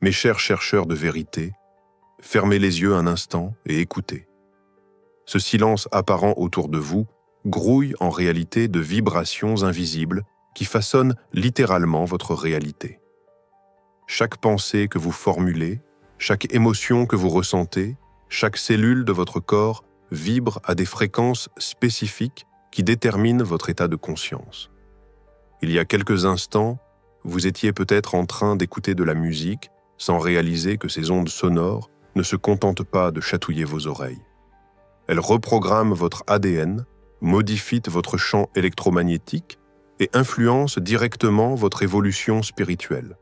Mes chers chercheurs de vérité, fermez les yeux un instant et écoutez. Ce silence apparent autour de vous grouille en réalité de vibrations invisibles qui façonnent littéralement votre réalité. Chaque pensée que vous formulez, chaque émotion que vous ressentez, chaque cellule de votre corps vibre à des fréquences spécifiques qui déterminent votre état de conscience. Il y a quelques instants, vous étiez peut-être en train d'écouter de la musique sans réaliser que ces ondes sonores ne se contentent pas de chatouiller vos oreilles. Elles reprogramment votre ADN, modifient votre champ électromagnétique et influencent directement votre évolution spirituelle.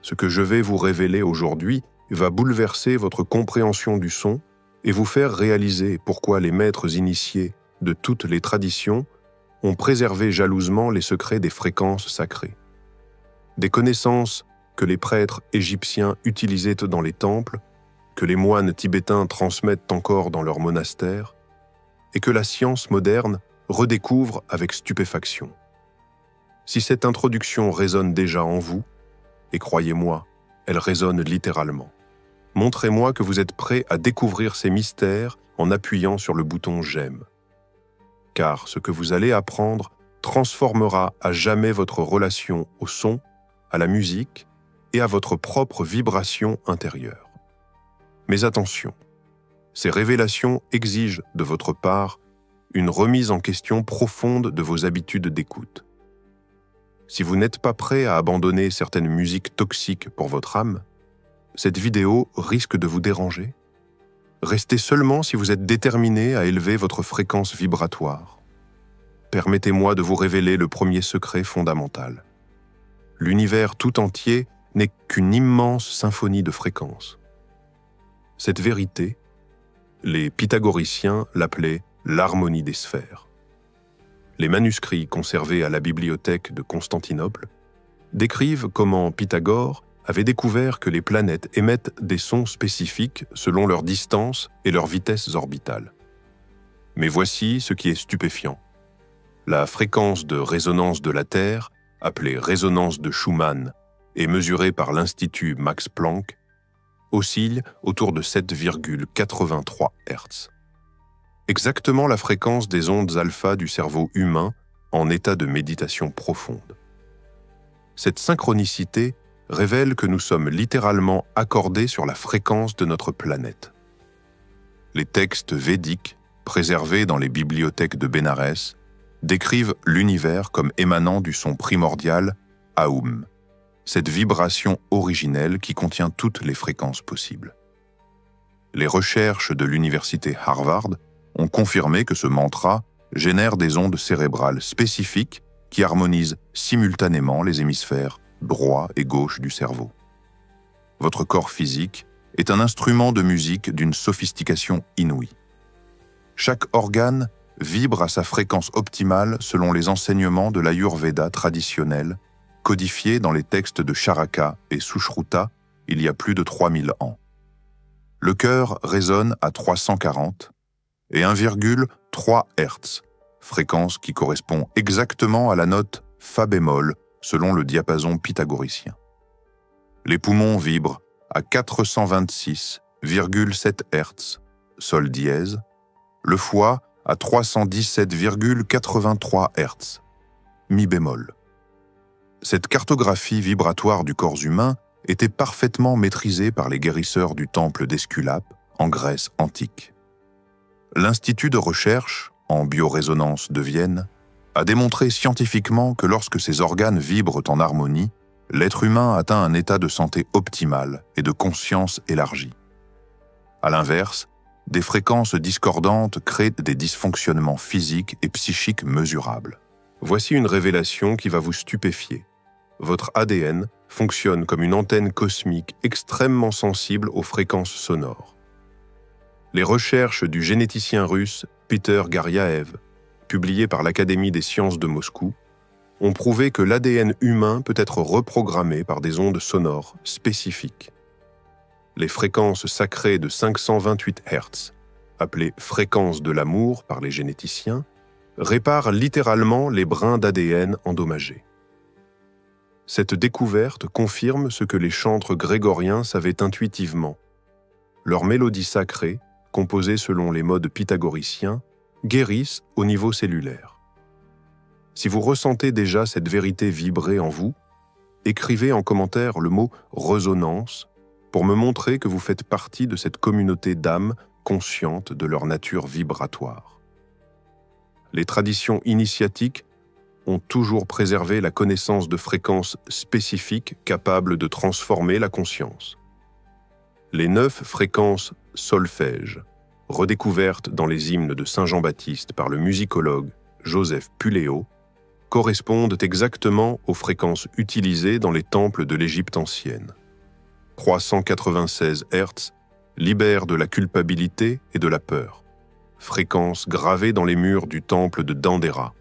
Ce que je vais vous révéler aujourd'hui va bouleverser votre compréhension du son et vous faire réaliser pourquoi les maîtres initiés de toutes les traditions ont préservé jalousement les secrets des fréquences sacrées. Des connaissances que les prêtres égyptiens utilisaient dans les temples, que les moines tibétains transmettent encore dans leurs monastères, et que la science moderne redécouvre avec stupéfaction. Si cette introduction résonne déjà en vous, et croyez-moi, elle résonne littéralement, montrez-moi que vous êtes prêt à découvrir ces mystères en appuyant sur le bouton « J'aime ». Car ce que vous allez apprendre transformera à jamais votre relation au son, à la musique et à votre propre vibration intérieure. Mais attention, ces révélations exigent de votre part une remise en question profonde de vos habitudes d'écoute. Si vous n'êtes pas prêt à abandonner certaines musiques toxiques pour votre âme, cette vidéo risque de vous déranger. Restez seulement si vous êtes déterminé à élever votre fréquence vibratoire. Permettez-moi de vous révéler le premier secret fondamental. L'univers tout entier n'est qu'une immense symphonie de fréquences. Cette vérité, les pythagoriciens l'appelaient l'harmonie des sphères. Les manuscrits conservés à la bibliothèque de Constantinople décrivent comment Pythagore avait découvert que les planètes émettent des sons spécifiques selon leur distance et leur vitesse orbitale. Mais voici ce qui est stupéfiant. La fréquence de résonance de la Terre, appelée résonance de Schumann et mesurée par l'Institut Max Planck, oscille autour de 7,83 Hz. Exactement la fréquence des ondes alpha du cerveau humain en état de méditation profonde. Cette synchronicité révèle que nous sommes littéralement accordés sur la fréquence de notre planète. Les textes védiques, préservés dans les bibliothèques de Bénarès, décrivent l'univers comme émanant du son primordial Aum, cette vibration originelle qui contient toutes les fréquences possibles. Les recherches de l'université Harvard ont confirmé que ce mantra génère des ondes cérébrales spécifiques qui harmonisent simultanément les hémisphères droit et gauche du cerveau. Votre corps physique est un instrument de musique d'une sophistication inouïe. Chaque organe vibre à sa fréquence optimale selon les enseignements de l'Ayurveda traditionnel, codifiés dans les textes de Charaka et Sushruta il y a plus de 3000 ans. Le cœur résonne à 340 et 1,3 Hz, fréquence qui correspond exactement à la note Fa bémol selon le diapason pythagoricien. Les poumons vibrent à 426,7 Hz, sol dièse, le foie à 317,83 Hz, mi bémol. Cette cartographie vibratoire du corps humain était parfaitement maîtrisée par les guérisseurs du temple d'Esculape en Grèce antique. L'Institut de recherche en biorésonance de Vienne a démontré scientifiquement que lorsque ces organes vibrent en harmonie, l'être humain atteint un état de santé optimal et de conscience élargie. À l'inverse, des fréquences discordantes créent des dysfonctionnements physiques et psychiques mesurables. Voici une révélation qui va vous stupéfier. Votre ADN fonctionne comme une antenne cosmique extrêmement sensible aux fréquences sonores. Les recherches du généticien russe Peter Garyaev, publiées par l'Académie des sciences de Moscou, ont prouvé que l'ADN humain peut être reprogrammé par des ondes sonores spécifiques. Les fréquences sacrées de 528 Hz, appelées fréquences de l'amour par les généticiens, réparent littéralement les brins d'ADN endommagés. Cette découverte confirme ce que les chantres grégoriens savaient intuitivement. Leurs mélodies sacrées, composées selon les modes pythagoriciens, guérissent au niveau cellulaire. Si vous ressentez déjà cette vérité vibrer en vous, écrivez en commentaire le mot « résonance » pour me montrer que vous faites partie de cette communauté d'âmes conscientes de leur nature vibratoire. Les traditions initiatiques ont toujours préservé la connaissance de fréquences spécifiques capables de transformer la conscience. Les 9 fréquences solfège, redécouvertes dans les hymnes de Saint Jean-Baptiste par le musicologue Joseph Puléo, correspondent exactement aux fréquences utilisées dans les temples de l'Égypte ancienne. 396 Hz libèrent de la culpabilité et de la peur, fréquences gravées dans les murs du temple de Dendera.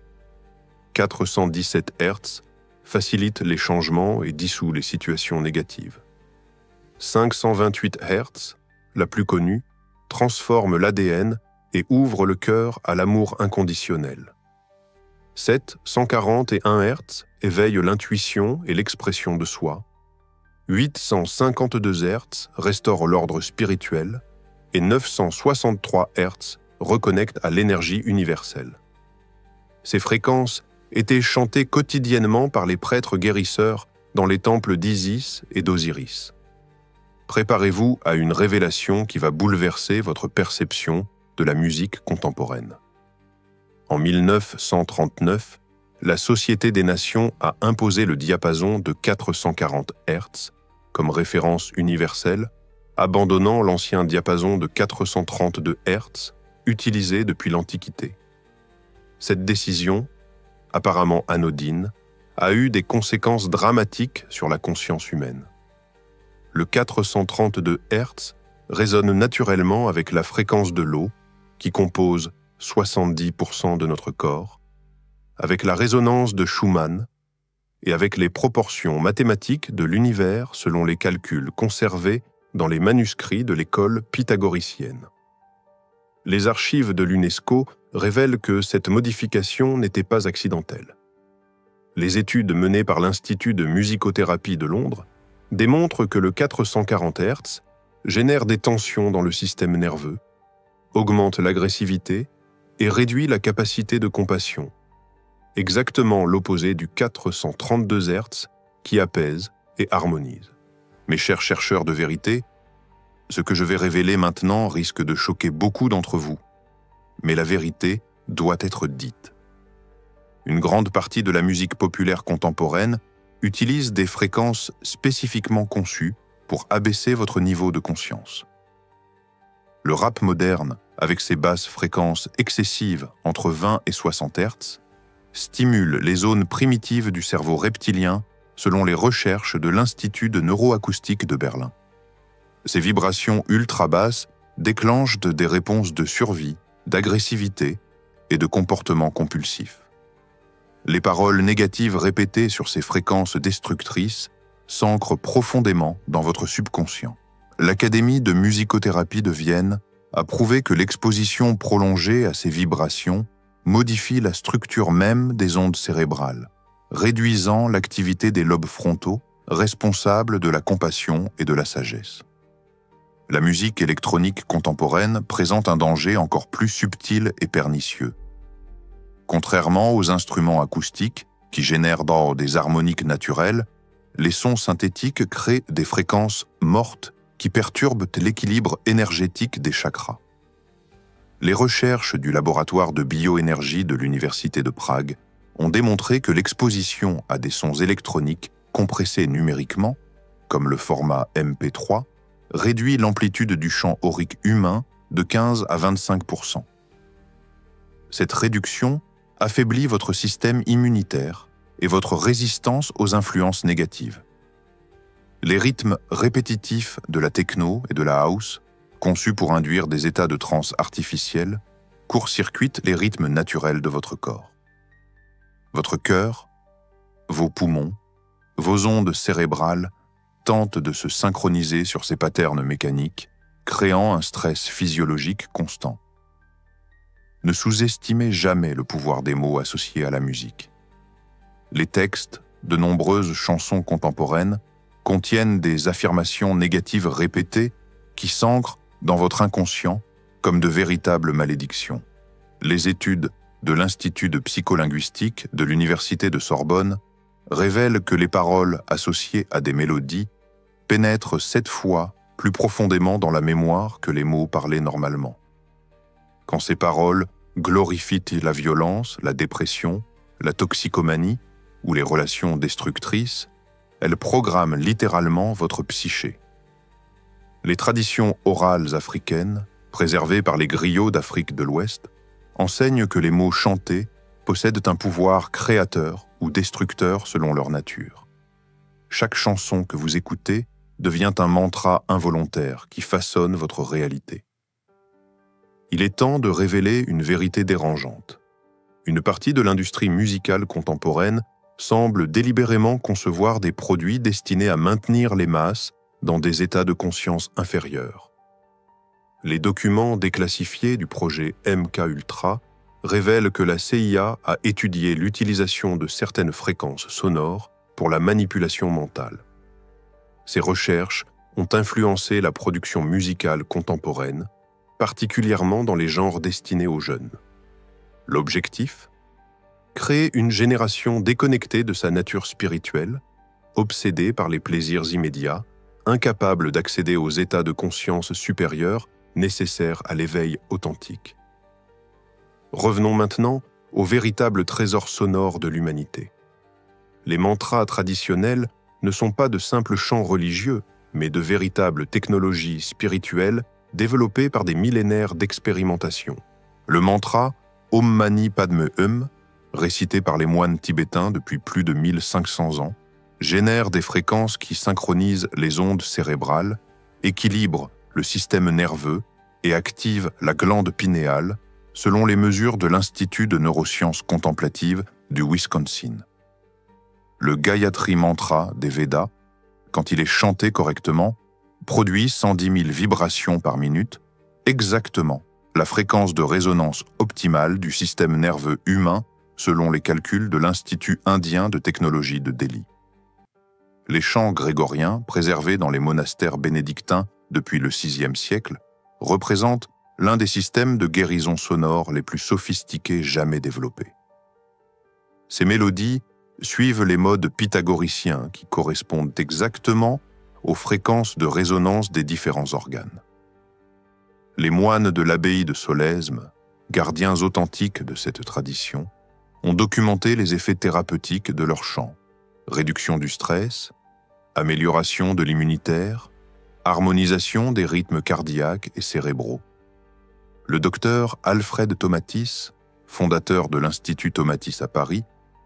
417 Hz facilite les changements et dissout les situations négatives. 528 Hz, la plus connue, transforme l'ADN et ouvre le cœur à l'amour inconditionnel. 741 Hz éveille l'intuition et l'expression de soi. 852 Hz restaure l'ordre spirituel et 963 Hz reconnecte à l'énergie universelle. Ces fréquences étaient chantées quotidiennement par les prêtres guérisseurs dans les temples d'Isis et d'Osiris. Préparez-vous à une révélation qui va bouleverser votre perception de la musique contemporaine. En 1939, la Société des Nations a imposé le diapason de 440 Hz comme référence universelle, abandonnant l'ancien diapason de 432 Hz utilisé depuis l'Antiquité. Cette décision, apparemment anodine, a eu des conséquences dramatiques sur la conscience humaine. Le 432 Hz résonne naturellement avec la fréquence de l'eau, qui compose 70% de notre corps, avec la résonance de Schumann et avec les proportions mathématiques de l'univers selon les calculs conservés dans les manuscrits de l'école pythagoricienne. Les archives de l'UNESCO révèlent que cette modification n'était pas accidentelle. Les études menées par l'Institut de musicothérapie de Londres démontrent que le 440 Hz génère des tensions dans le système nerveux, augmente l'agressivité et réduit la capacité de compassion, exactement l'opposé du 432 Hz qui apaise et harmonise. Mes chers chercheurs de vérité, ce que je vais révéler maintenant risque de choquer beaucoup d'entre vous, mais la vérité doit être dite. Une grande partie de la musique populaire contemporaine utilise des fréquences spécifiquement conçues pour abaisser votre niveau de conscience. Le rap moderne, avec ses basses fréquences excessives entre 20 et 60 Hz, stimule les zones primitives du cerveau reptilien selon les recherches de l'Institut de neuroacoustique de Berlin. Ces vibrations ultra-basses déclenchent des réponses de survie, d'agressivité et de comportements compulsifs. Les paroles négatives répétées sur ces fréquences destructrices s'ancrent profondément dans votre subconscient. L'Académie de musicothérapie de Vienne a prouvé que l'exposition prolongée à ces vibrations modifie la structure même des ondes cérébrales, réduisant l'activité des lobes frontaux responsables de la compassion et de la sagesse. La musique électronique contemporaine présente un danger encore plus subtil et pernicieux. Contrairement aux instruments acoustiques, qui génèrent des harmoniques naturelles, les sons synthétiques créent des fréquences mortes qui perturbent l'équilibre énergétique des chakras. Les recherches du laboratoire de bioénergie de l'Université de Prague ont démontré que l'exposition à des sons électroniques compressés numériquement, comme le format MP3, réduit l'amplitude du champ aurique humain de 15 à 25%. Cette réduction affaiblit votre système immunitaire et votre résistance aux influences négatives. Les rythmes répétitifs de la techno et de la house, conçus pour induire des états de transe artificiels, court-circuitent les rythmes naturels de votre corps. Votre cœur, vos poumons, vos ondes cérébrales tentent de se synchroniser sur ces patterns mécaniques, créant un stress physiologique constant. Ne sous-estimez jamais le pouvoir des mots associés à la musique. Les textes, de nombreuses chansons contemporaines contiennent des affirmations négatives répétées qui s'ancrent dans votre inconscient comme de véritables malédictions. Les études de l'Institut de psycholinguistique de l'Université de Sorbonne révèlent que les paroles associées à des mélodies pénètrent 7 fois plus profondément dans la mémoire que les mots parlés normalement. Quand ces paroles glorifient la violence, la dépression, la toxicomanie ou les relations destructrices, elles programment littéralement votre psyché. Les traditions orales africaines, préservées par les griots d'Afrique de l'Ouest, enseignent que les mots chantés possèdent un pouvoir créateur ou destructeur selon leur nature. Chaque chanson que vous écoutez devient un mantra involontaire qui façonne votre réalité. Il est temps de révéler une vérité dérangeante. Une partie de l'industrie musicale contemporaine semble délibérément concevoir des produits destinés à maintenir les masses dans des états de conscience inférieurs. Les documents déclassifiés du projet MKUltra révèlent que la CIA a étudié l'utilisation de certaines fréquences sonores pour la manipulation mentale. Ces recherches ont influencé la production musicale contemporaine, particulièrement dans les genres destinés aux jeunes. L'objectif ? Créer une génération déconnectée de sa nature spirituelle, obsédée par les plaisirs immédiats, incapable d'accéder aux états de conscience supérieurs nécessaires à l'éveil authentique. Revenons maintenant au véritable trésor sonore de l'humanité. Les mantras traditionnels ne sont pas de simples chants religieux, mais de véritables technologies spirituelles développées par des millénaires d'expérimentation. Le mantra « Om Mani Padme Hum », récité par les moines tibétains depuis plus de 1500 ans, génère des fréquences qui synchronisent les ondes cérébrales, équilibrent le système nerveux et activent la glande pinéale, selon les mesures de l'Institut de neurosciences contemplatives du Wisconsin. Le Gayatri Mantra des Védas, quand il est chanté correctement, produit 110 000 vibrations par minute, exactement la fréquence de résonance optimale du système nerveux humain selon les calculs de l'Institut indien de technologie de Delhi. Les chants grégoriens, préservés dans les monastères bénédictins depuis le VIe siècle, représentent l'un des systèmes de guérison sonore les plus sophistiqués jamais développés. Ces mélodies suivent les modes pythagoriciens qui correspondent exactement aux fréquences de résonance des différents organes. Les moines de l'abbaye de Solesmes, gardiens authentiques de cette tradition, ont documenté les effets thérapeutiques de leurs chants, réduction du stress, amélioration de l'immunitaire, harmonisation des rythmes cardiaques et cérébraux. Le docteur Alfred Tomatis, fondateur de l'Institut Tomatis à Paris,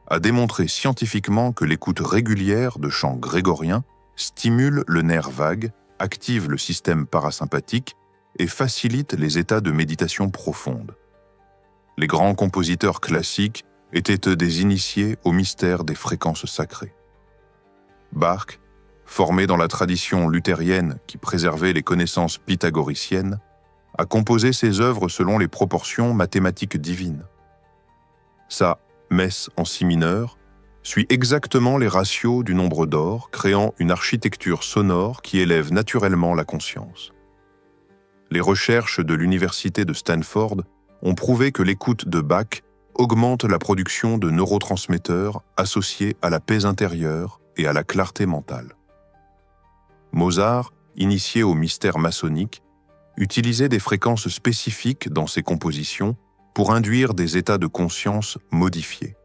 a démontré scientifiquement que l'écoute régulière de chants grégoriens stimule le nerf vague, active le système parasympathique et facilite les états de méditation profonde. Les grands compositeurs classiques étaient des initiés au mystère des fréquences sacrées. Bach, formé dans la tradition luthérienne qui préservait les connaissances pythagoriciennes, a composé ses œuvres selon les proportions mathématiques divines. Sa messe en si mineur suit exactement les ratios du nombre d'or, créant une architecture sonore qui élève naturellement la conscience. Les recherches de l'université de Stanford ont prouvé que l'écoute de Bach augmente la production de neurotransmetteurs associés à la paix intérieure et à la clarté mentale. Mozart, initié au mystère maçonnique, utilisait des fréquences spécifiques dans ses compositions pour induire des états de conscience modifiés.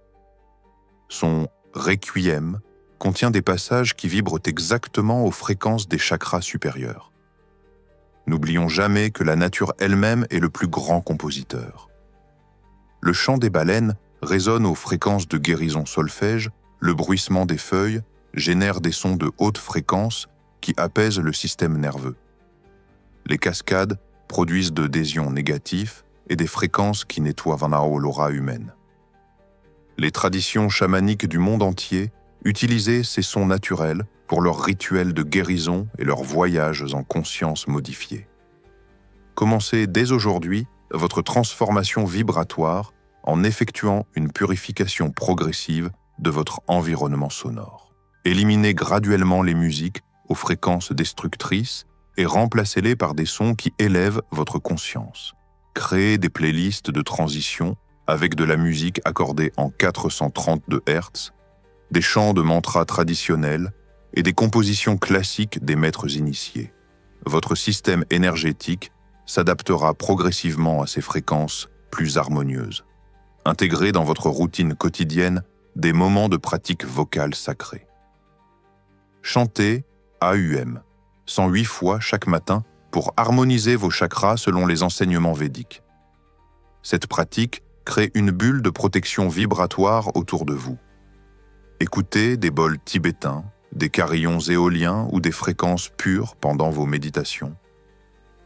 Son Requiem contient des passages qui vibrent exactement aux fréquences des chakras supérieurs. N'oublions jamais que la nature elle-même est le plus grand compositeur. Le chant des baleines résonne aux fréquences de guérison solfège, le bruissement des feuilles génère des sons de haute fréquence qui apaisent le système nerveux. Les cascades produisent des ions négatifs et des fréquences qui nettoient l'aura humaine. Les traditions chamaniques du monde entier utilisaient ces sons naturels pour leurs rituels de guérison et leurs voyages en conscience modifiés. Commencez dès aujourd'hui votre transformation vibratoire en effectuant une purification progressive de votre environnement sonore. Éliminez graduellement les musiques aux fréquences destructrices et remplacez-les par des sons qui élèvent votre conscience. Créez des playlists de transition avec de la musique accordée en 432 Hz, des chants de mantras traditionnels et des compositions classiques des maîtres initiés. Votre système énergétique s'adaptera progressivement à ces fréquences plus harmonieuses. Intégrez dans votre routine quotidienne des moments de pratique vocale sacrée. Chantez AUM 108 fois chaque matin pour harmoniser vos chakras selon les enseignements védiques. Cette pratique crée une bulle de protection vibratoire autour de vous. Écoutez des bols tibétains, des carillons éoliens ou des fréquences pures pendant vos méditations.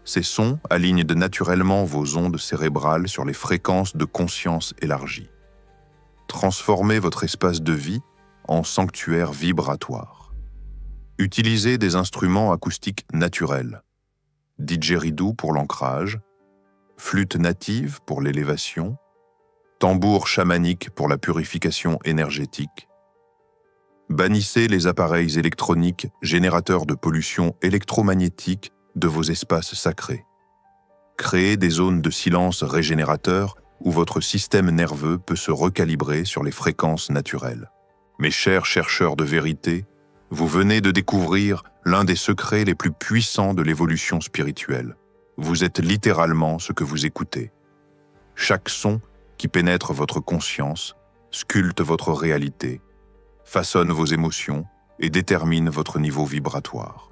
Ces sons alignent naturellement vos ondes cérébrales sur les fréquences de conscience élargies. Transformez votre espace de vie en sanctuaire vibratoire. Utilisez des instruments acoustiques naturels, didgeridoo pour l'ancrage, flûte native pour l'élévation, tambour chamanique pour la purification énergétique. Bannissez les appareils électroniques générateurs de pollution électromagnétique de vos espaces sacrés. Créez des zones de silence régénérateurs où votre système nerveux peut se recalibrer sur les fréquences naturelles. Mes chers chercheurs de vérité, vous venez de découvrir l'un des secrets les plus puissants de l'évolution spirituelle. Vous êtes littéralement ce que vous écoutez. Chaque son qui pénètre votre conscience sculpte votre réalité, façonne vos émotions et détermine votre niveau vibratoire.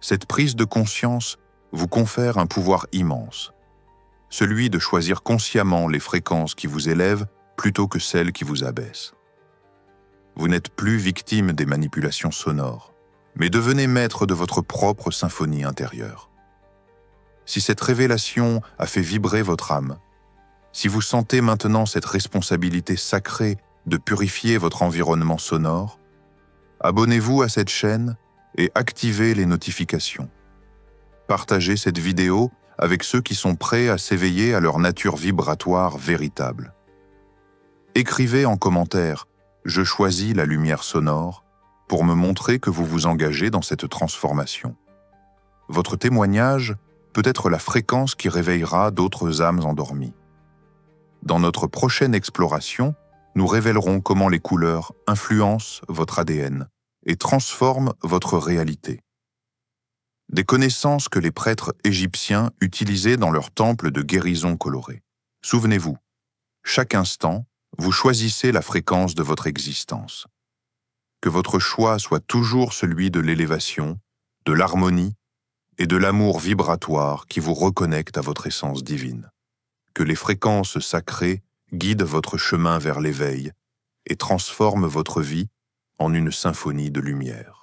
Cette prise de conscience vous confère un pouvoir immense, celui de choisir consciemment les fréquences qui vous élèvent plutôt que celles qui vous abaissent. Vous n'êtes plus victime des manipulations sonores, mais devenez maître de votre propre symphonie intérieure. Si cette révélation a fait vibrer votre âme, si vous sentez maintenant cette responsabilité sacrée de purifier votre environnement sonore, abonnez-vous à cette chaîne et activez les notifications. Partagez cette vidéo avec ceux qui sont prêts à s'éveiller à leur nature vibratoire véritable. Écrivez en commentaire « Je choisis la lumière sonore » pour me montrer que vous vous engagez dans cette transformation. Votre témoignage peut être la fréquence qui réveillera d'autres âmes endormies. Dans notre prochaine exploration, nous révélerons comment les couleurs influencent votre ADN et transforment votre réalité. Des connaissances que les prêtres égyptiens utilisaient dans leurs temples de guérison colorée. Souvenez-vous, chaque instant, vous choisissez la fréquence de votre existence. Que votre choix soit toujours celui de l'élévation, de l'harmonie et de l'amour vibratoire qui vous reconnecte à votre essence divine. Que les fréquences sacrées guident votre chemin vers l'éveil et transforment votre vie en une symphonie de lumière.